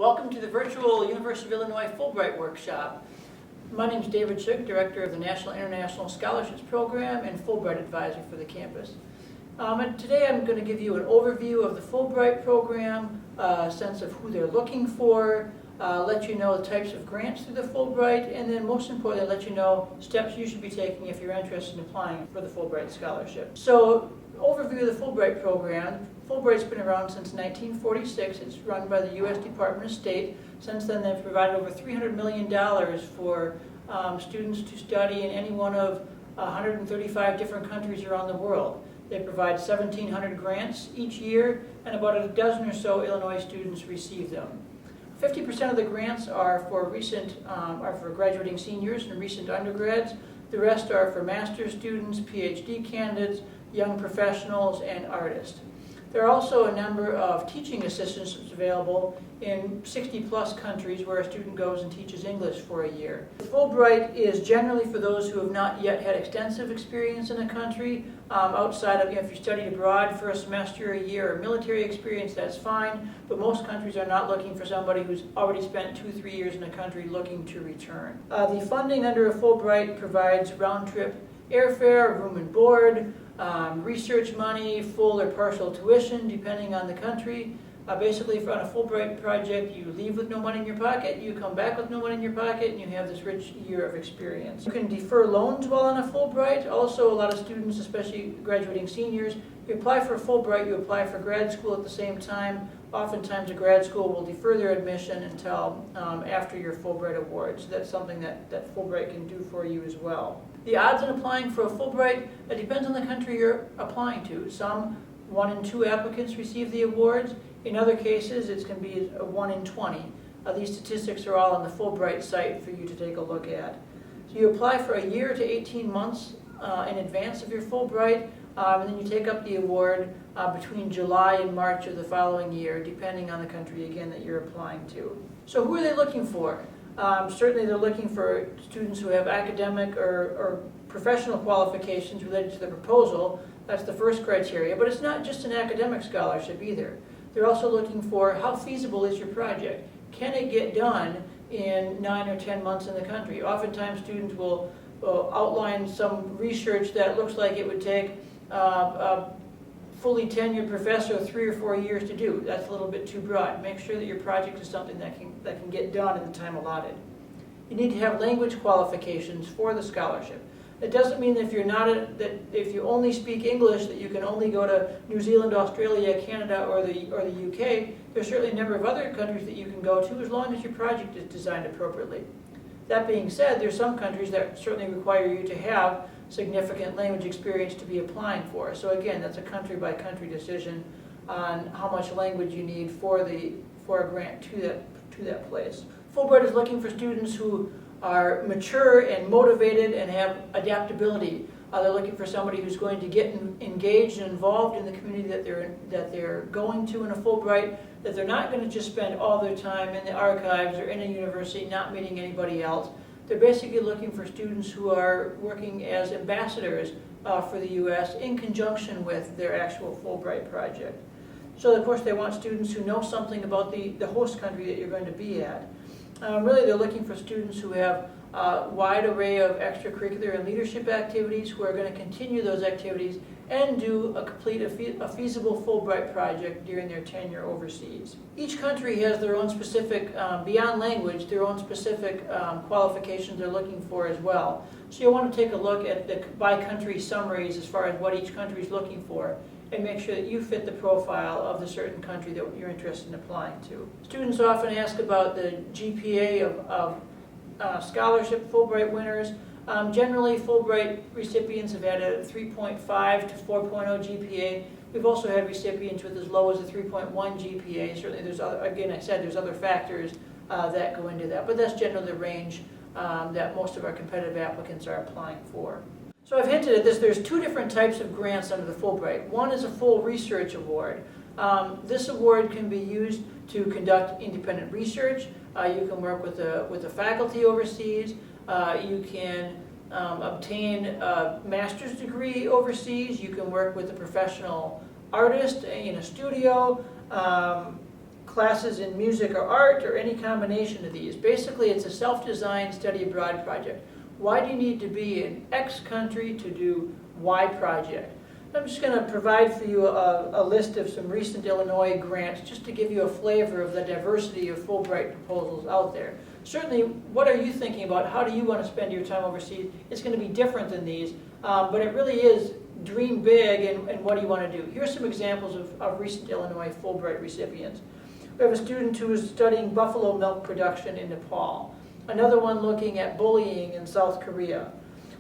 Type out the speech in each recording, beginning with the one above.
Welcome to the virtual University of Illinois Fulbright workshop. My name is David Schug, Director of the National International Scholarships Program and Fulbright Advisor for the campus. And today I'm going to give you an overview of the Fulbright program, a sense of who they're looking for, let you know the types of grants through the Fulbright, and then most importantly let you know steps you should be taking if you're interested in applying for the Fulbright scholarship. So, overview of the Fulbright program. Fulbright's been around since 1946. It's run by the U.S. Department of State. Since then, they've provided over $300 million for students to study in any one of 135 different countries around the world. They provide 1,700 grants each year, and about a dozen or so Illinois students receive them. 50% of the grants are for graduating seniors and recent undergrads. The rest are for master's students, PhD candidates, young professionals, and artists. There are also a number of teaching assistants available in 60-plus countries where a student goes and teaches English for a year. Fulbright is generally for those who have not yet had extensive experience in a country. Outside of, if you studied abroad for a semester, a year, or military experience, that's fine. But most countries are not looking for somebody who's already spent 2-3 years in a country looking to return. The funding under a Fulbright provides round-trip airfare, room and board, research money, full or partial tuition depending on the country. Basically, on a Fulbright project, you leave with no money in your pocket, you come back with no money in your pocket, and you have this rich year of experience. You can defer loans while on a Fulbright. Also, a lot of students, especially graduating seniors, you apply for a Fulbright, you apply for grad school at the same time. Oftentimes, a grad school will defer their admission until after your Fulbright award. So that's something that Fulbright can do for you as well. The odds in applying for a Fulbright, it depends on the country you're applying to. Some 1 in 2 applicants receive the awards. In other cases, it can be a 1 in 20. These statistics are all on the Fulbright site for you to take a look at. So you apply for a year to 18 months in advance of your Fulbright, and then you take up the award between July and March of the following year, depending on the country, again, that you're applying to. So who are they looking for? Certainly they're looking for students who have academic or professional qualifications related to the proposal. That's the first criteria, but it's not just an academic scholarship either. They're also looking for how feasible is your project. Can it get done in 9 or 10 months in the country? Oftentimes students will outline some research that looks like it would take a fully tenured professor 3 or 4 years to do. That's a little bit too broad. Make sure that your project is something that can get done in the time allotted. You need to have language qualifications for the scholarship. It doesn't mean that that if you only speak English that you can only go to New Zealand, Australia, Canada, or the UK. There's certainly a number of other countries that you can go to as long as your project is designed appropriately. That being said, there's some countries that certainly require you to have significant language experience to be applying for. So again, that's a country-by-country decision on how much language you need for a grant to that place. Fulbright is looking for students who are mature and motivated and have adaptability. They're looking for somebody who's going to get engaged and involved in the community that they're going to in a Fulbright, that they're not going to just spend all their time in the archives or in a university not meeting anybody else. They're basically looking for students who are working as ambassadors for the U.S. in conjunction with their actual Fulbright project. So of course they want students who know something about the host country that you're going to be at. Really they're looking for students who have a wide array of extracurricular and leadership activities, who are going to continue those activities and complete a feasible Fulbright project during their tenure overseas. Each country has their own specific, beyond language, their own specific qualifications they're looking for as well. So you'll want to take a look at the by-country summaries as far as what each country is looking for, and make sure that you fit the profile of the certain country that you're interested in applying to. Students often ask about the GPA of scholarship Fulbright winners. Generally, Fulbright recipients have had a 3.5 to 4.0 GPA. We've also had recipients with as low as a 3.1 GPA. Certainly, there's other factors that go into that, but that's generally the range that most of our competitive applicants are applying for. So I've hinted at this. There's 2 different types of grants under the Fulbright. One is a full research award. This award can be used to conduct independent research. You can work with the faculty overseas. You can obtain a master's degree overseas. You can work with a professional artist in a studio. classes in music or art or any combination of these. Basically, it's a self-designed study abroad project. Why do you need to be in X country to do Y project? I'm just going to provide for you a list of some recent Illinois grants just to give you a flavor of the diversity of Fulbright proposals out there. Certainly, what are you thinking about? How do you want to spend your time overseas? It's going to be different than these, but it really is dream big and what do you want to do? Here's some examples of recent Illinois Fulbright recipients. We have a student who is studying buffalo milk production in Nepal. Another one looking at bullying in South Korea.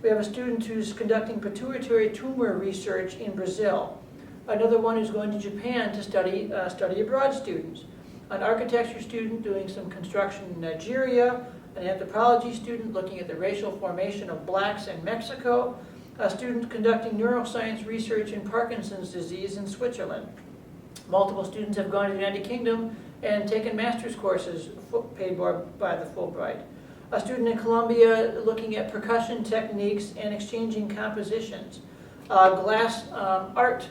We have a student who's conducting pituitary tumor research in Brazil. Another one who's going to Japan to study abroad students. An architecture student doing some construction in Nigeria. An anthropology student looking at the racial formation of blacks in Mexico. A student conducting neuroscience research in Parkinson's disease in Switzerland. Multiple students have gone to the United Kingdom and taken master's courses paid for by the Fulbright. A student in Colombia looking at percussion techniques and exchanging compositions. A glass art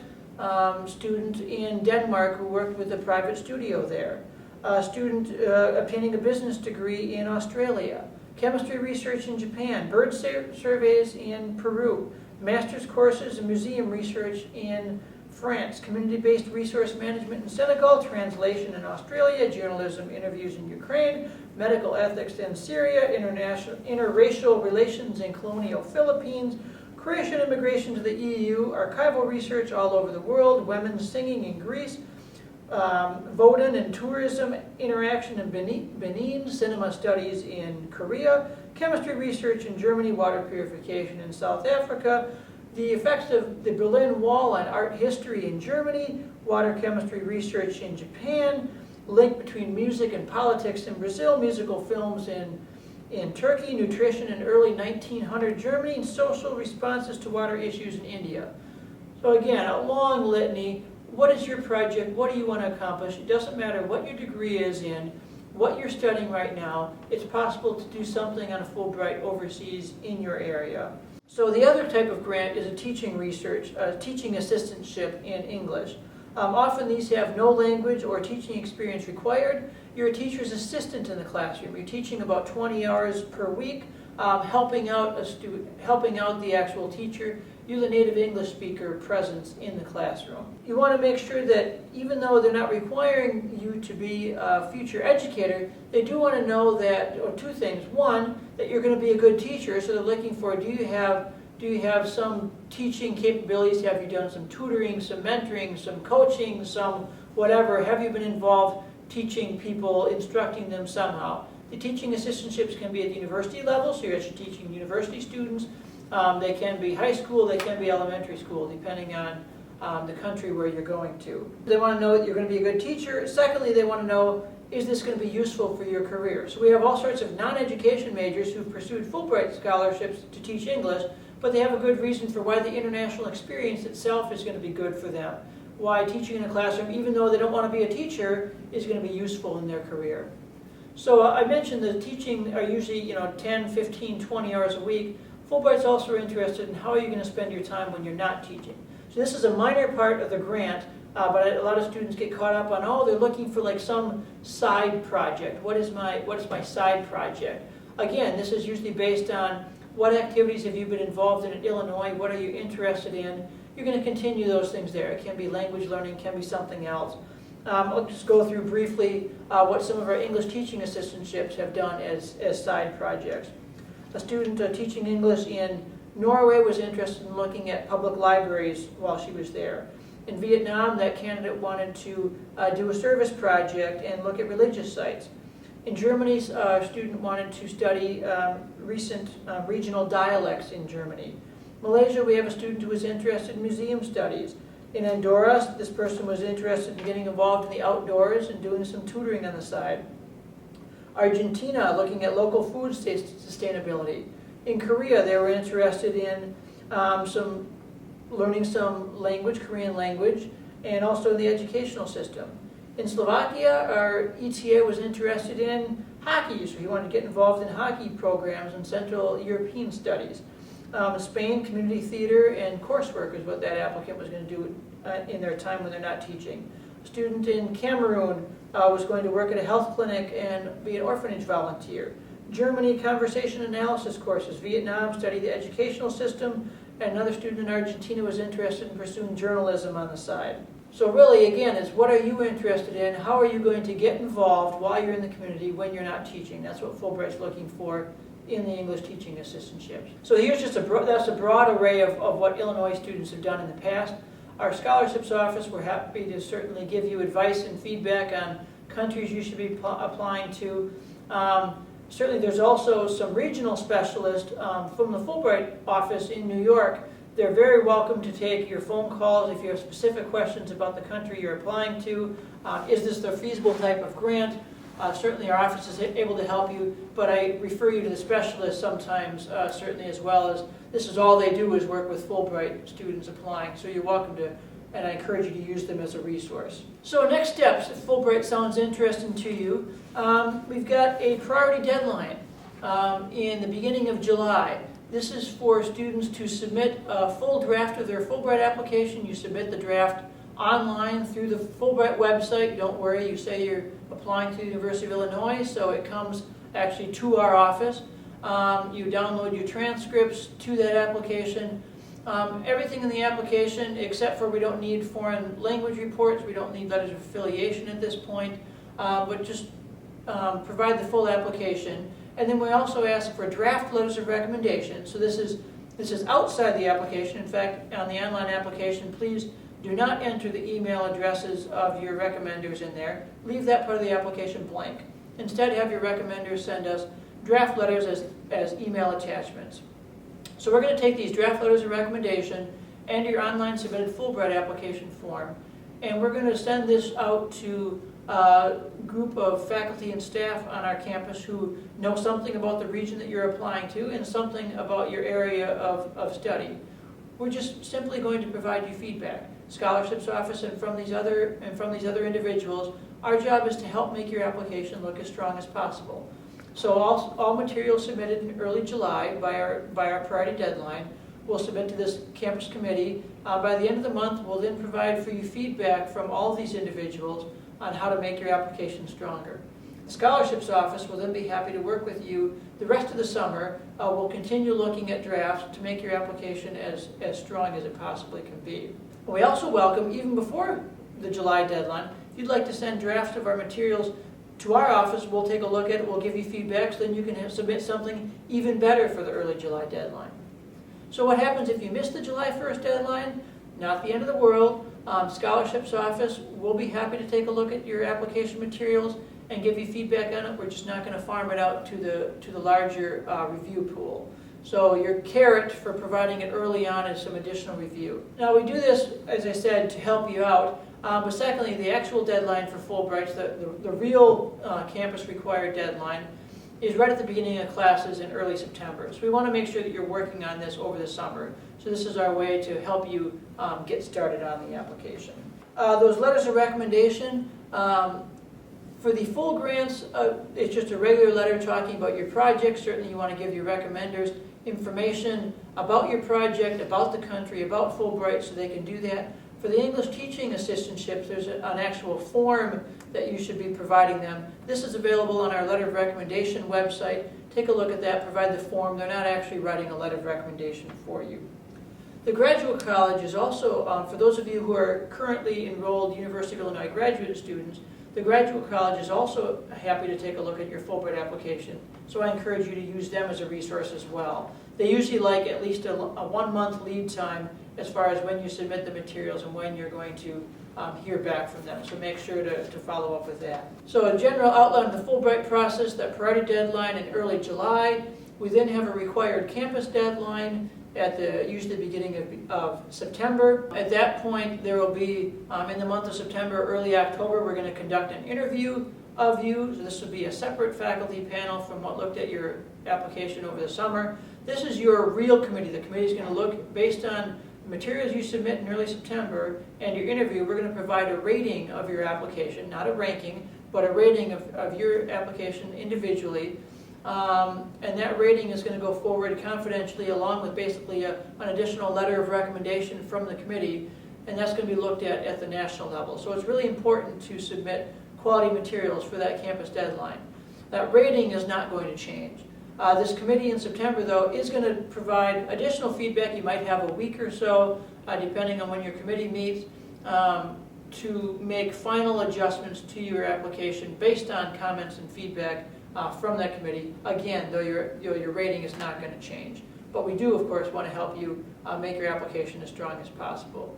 student in Denmark who worked with a private studio there. A student obtaining a business degree in Australia. Chemistry research in Japan. Bird surveys in Peru. Master's courses in museum research in France. Community-based resource management in Senegal. Translation in Australia. Journalism interviews in Ukraine. Medical ethics in Syria, interracial relations in colonial Philippines, Croatian immigration to the EU, archival research all over the world, women singing in Greece, Vodan and tourism interaction in Benin, cinema studies in Korea, chemistry research in Germany, water purification in South Africa, the effects of the Berlin Wall on art history in Germany, water chemistry research in Japan, link between music and politics in Brazil, musical films in Turkey, nutrition in early 1900 Germany, and social responses to water issues in India. So again, a long litany. What is your project? What do you want to accomplish? It doesn't matter what your degree is in, what you're studying right now. It's possible to do something on a Fulbright overseas in your area. So the other type of grant is a teaching assistantship in English. Often these have no language or teaching experience required. You're a teacher's assistant in the classroom. You're teaching about 20 hours per week, helping out the actual teacher. You're the native English speaker presence in the classroom. You want to make sure that even though they're not requiring you to be a future educator, they do want to know that, or two things. One, that you're going to be a good teacher, so they're looking for, do you have some teaching capabilities? Have you done some tutoring, some mentoring, some coaching, some whatever? Have you been involved teaching people, instructing them somehow? The teaching assistantships can be at the university level, so you're actually teaching university students. They can be high school, they can be elementary school, depending on the country where you're going to. They want to know that you're going to be a good teacher. Secondly, they want to know, is this going to be useful for your career? So we have all sorts of non-education majors who've pursued Fulbright scholarships to teach English, but they have a good reason for why the international experience itself is going to be good for them. Why teaching in a classroom, even though they don't want to be a teacher, is going to be useful in their career. So I mentioned that teaching are usually 10, 15, 20 hours a week. Fulbright's also interested in how are you going to spend your time when you're not teaching. So this is a minor part of the grant, but a lot of students get caught up on, oh, they're looking for like some side project. What is my side project? Again, this is usually based on what activities have you been involved in at Illinois? What are you interested in? You're going to continue those things there. It can be language learning, it can be something else. I'll just go through briefly what some of our English teaching assistantships have done as side projects. A student teaching English in Norway was interested in looking at public libraries while she was there. In Vietnam, that candidate wanted to do a service project and look at religious sites. In Germany, a student wanted to study recent regional dialects in Germany. Malaysia, we have a student who was interested in museum studies. In Andorra, this person was interested in getting involved in the outdoors and doing some tutoring on the side. Argentina, looking at local food sustainability. In Korea, they were interested in learning some language, Korean language, and also in the educational system. In Slovakia, our ETA was interested in hockey, so he wanted to get involved in hockey programs and Central European studies. Spain, community theater and coursework is what that applicant was going to do in their time when they're not teaching. A student in Cameroon was going to work at a health clinic and be an orphanage volunteer. Germany, conversation analysis courses. Vietnam, study the educational system. And another student in Argentina was interested in pursuing journalism on the side. So really, again, it's what are you interested in? How are you going to get involved while you're in the community when you're not teaching? That's what Fulbright's looking for in the English teaching assistantships. So here's just that's a broad array of what Illinois students have done in the past. Our scholarships office, we're happy to certainly give you advice and feedback on countries you should be applying to. Certainly there's also some regional specialists from the Fulbright office in New York. They're very welcome to take your phone calls if you have specific questions about the country you're applying to. Is this the feasible type of grant? Certainly our office is able to help you, but I refer you to the specialists sometimes, certainly, as well, as this is all they do is work with Fulbright students applying. So you're welcome to, and I encourage you to use them as a resource. So next steps, if Fulbright sounds interesting to you, we've got a priority deadline in the beginning of July. This is for students to submit a full draft of their Fulbright application. You submit the draft online through the Fulbright website. Don't worry, you say you're applying to the University of Illinois, so it comes actually to our office. You download your transcripts to that application. Everything in the application, except for we don't need foreign language reports, we don't need letters of affiliation at this point, but just provide the full application. And then we also ask for draft letters of recommendation. So this is outside the application. In fact, on the online application, please do not enter the email addresses of your recommenders in there. Leave that part of the application blank. Instead, have your recommenders send us draft letters as email attachments. So we're going to take these draft letters of recommendation and your online submitted Fulbright application form, and we're going to send this out to a group of faculty and staff on our campus who know something about the region that you're applying to and something about your area of study. We're just simply going to provide you feedback. Scholarships office and from these other individuals, our job is to help make your application look as strong as possible. So all materials submitted in early July by our priority deadline we'll submit to this campus committee. By the end of the month, we'll then provide for you feedback from all of these individuals on how to make your application stronger. The scholarships office will then be happy to work with you the rest of the summer. We'll continue looking at drafts to make your application as strong as it possibly can be. We also welcome, even before the July deadline, if you'd like to send drafts of our materials to our office, we'll take a look at it, we'll give you feedback, so then you can submit something even better for the early July deadline. So what happens if you miss the July 1st deadline? Not the end of the world. Scholarships office will be happy to take a look at your application materials and give you feedback on it. We're just not going to farm it out to the larger review pool. So your carrot for providing it early on is some additional review. Now we do this, as I said, to help you out. But secondly, the actual deadline for Fulbright, the real campus required deadline, is right at the beginning of classes in early September. So we want to make sure that you're working on this over the summer. So this is our way to help you get started on the application. Those letters of recommendation, for the full grants, it's just a regular letter talking about your project. Certainly you want to give your recommenders information about your project, about the country, about Fulbright, so they can do that. For the English teaching assistantships, there's an actual form that you should be providing them. This is available on our letter of recommendation website. Take a look at that, provide the form. They're not actually writing a letter of recommendation for you. The graduate college is also, for those of you who are currently enrolled University of Illinois graduate students, the graduate college is also happy to take a look at your Fulbright application. So I encourage you to use them as a resource as well. They usually like at least a 1-month lead time as far as when you submit the materials and when you're going to hear back from them. So make sure to follow up with that. So a general outline of the Fulbright process, that priority deadline in early July. We then have a required campus deadline at usually the beginning of September. At that point, there will be, in the month of September, early October, we're going to conduct an interview of you. So this will be a separate faculty panel from what looked at your application over the summer. This is your real committee. The committee is going to look based on the materials you submit in early September and your interview. We're going to provide a rating of your application, not a ranking, but a rating of your application individually. And that rating is going to go forward confidentially along with basically an additional letter of recommendation from the committee, and that's going to be looked at the national level. So it's really important to submit quality materials for that campus deadline. That rating is not going to change. This committee in September, though, is going to provide additional feedback. You might have a week or so, depending on when your committee meets, to make final adjustments to your application based on comments and feedback from that committee. Again, though your rating is not going to change. But we do, of course, want to help you make your application as strong as possible.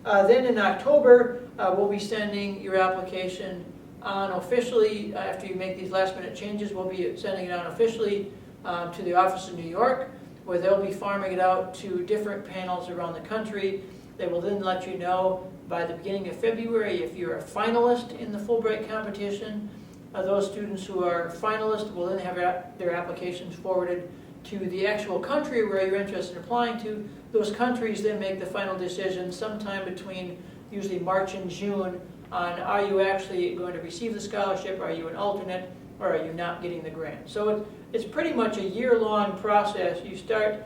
Then in October, we'll be sending your application on officially, after you make these last minute changes, we'll be sending it on officially to the office in New York, where they'll be farming it out to different panels around the country. They will then let you know by the beginning of February if you're a finalist in the Fulbright competition. Those students who are finalists will then have their applications forwarded to the actual country where you're interested in applying to. Those countries then make the final decision sometime between usually March and June on are you actually going to receive the scholarship, are you an alternate, or are you not getting the grant. So it's pretty much a year-long process. You start,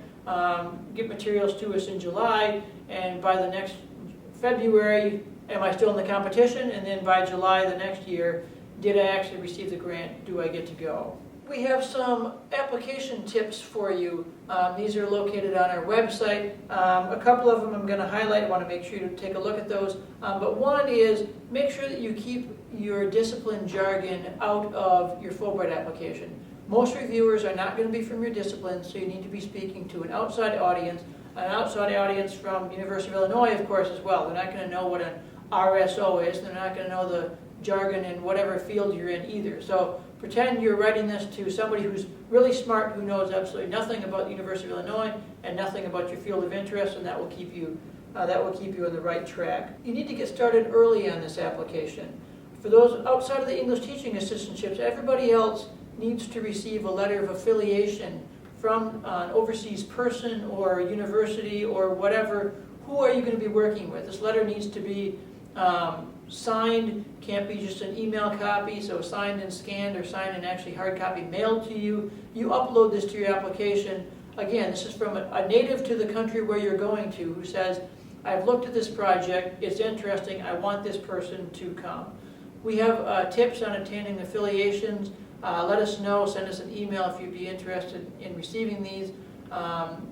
get materials to us in July, and by the next February, am I still in the competition? And then by July the next year, did I actually receive the grant? Do I get to go? We have some application tips for you. These are located on our website. A couple of them I'm going to highlight. I want to make sure you take a look at those. But one is make sure that you keep your discipline jargon out of your Fulbright application. Most reviewers are not going to be from your discipline, so you need to be speaking to an outside audience from University of Illinois, of course, as well. They're not going to know what an RSO is. They're not going to know the jargon in whatever field you're in either. So pretend you're writing this to somebody who's really smart, who knows absolutely nothing about the University of Illinois and nothing about your field of interest, and that will keep you on the right track. You need to get started early on this application. For those outside of the English teaching assistantships, everybody else needs to receive a letter of affiliation from an overseas person or university or whatever. Who are you going to be working with? This letter needs to be signed, can't be just an email copy, so signed and scanned or signed and actually hard copy mailed to you. You upload this to your application. Again, this is from a native to the country where you're going to who says, I've looked at this project, it's interesting, I want this person to come. We have tips on obtaining affiliations. Let us know, send us an email if you'd be interested in receiving these.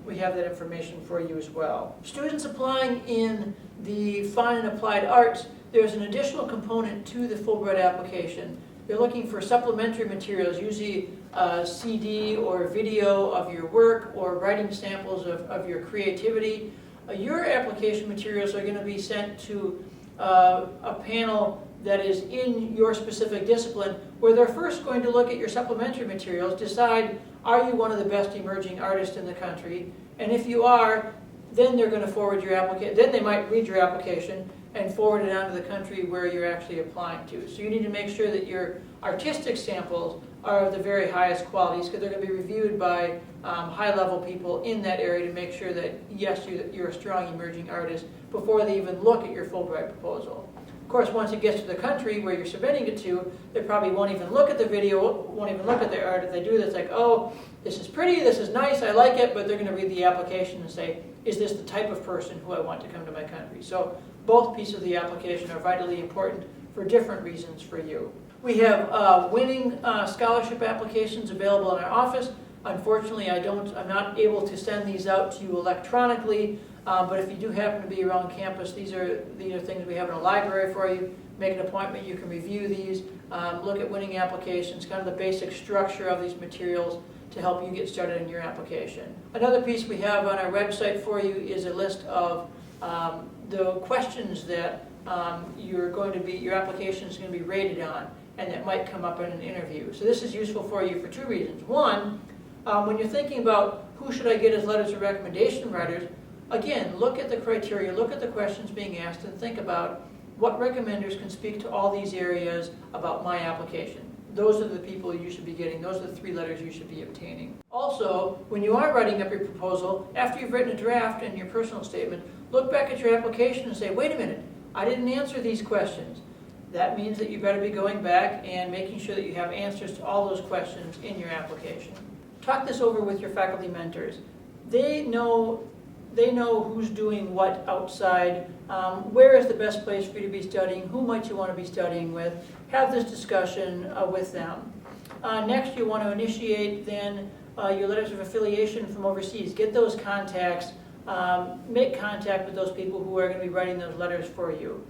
We have that information for you as well. Students applying in the Fine and Applied Arts, there's an additional component to the Fulbright application. They're looking for supplementary materials, usually a CD or video of your work or writing samples of your creativity. Your application materials are going to be sent to a panel that is in your specific discipline, where they're first going to look at your supplementary materials, decide, are you one of the best emerging artists in the country? And if you are, then they're going to forward your application. Then they might read your application and forward it on to the country where you're actually applying to. So you need to make sure that your artistic samples are of the very highest qualities, because they're going to be reviewed by high-level people in that area to make sure that, yes, you're a strong emerging artist before they even look at your Fulbright proposal. Of course, once it gets to the country where you're submitting it to, they probably won't even look at the video, won't even look at their art. If they do, it's like, oh, this is pretty, this is nice, I like it, but they're going to read the application and say, is this the type of person who I want to come to my country? So both pieces of the application are vitally important for different reasons for you. We have winning scholarship applications available in our office. Unfortunately, I'm not able to send these out to you electronically, but if you do happen to be around campus, these are things we have in a library for you. Make an appointment, you can review these, look at winning applications, kind of the basic structure of these materials to help you get started in your application. Another piece we have on our website for you is a list of the questions that your application is going to be rated on, and that might come up in an interview. So this is useful for you for two reasons. One, when you're thinking about who should I get as letters of recommendation writers, again, look at the criteria, look at the questions being asked, and think about what recommenders can speak to all these areas about my application. Those are the people you should be getting. Those are the 3 letters you should be obtaining. Also, when you are writing up your proposal, after you've written a draft and your personal statement, look back at your application and say, wait a minute, I didn't answer these questions. That means that you better be going back and making sure that you have answers to all those questions in your application. Talk this over with your faculty mentors. They know who's doing what outside, where is the best place for you to be studying, who might you want to be studying with, have this discussion with them. Next, you want to initiate then your letters of affiliation from overseas. Get those contacts, make contact with those people who are going to be writing those letters for you.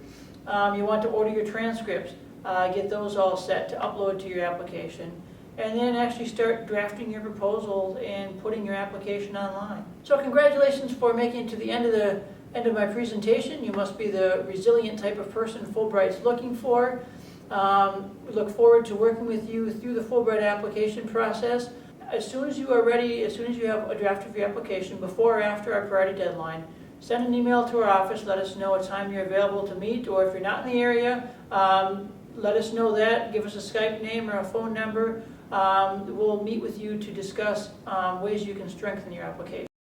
You want to order your transcripts, get those all set to upload to your application, and then actually start drafting your proposal and putting your application online. So congratulations for making it to the end of my presentation. You must be the resilient type of person Fulbright's looking for. We look forward to working with you through the Fulbright application process. As soon as you are ready, as soon as you have a draft of your application, before or after our priority deadline, send an email to our office, let us know a time you're available to meet, or if you're not in the area, let us know that, give us a Skype name or a phone number. We'll meet with you to discuss ways you can strengthen your application.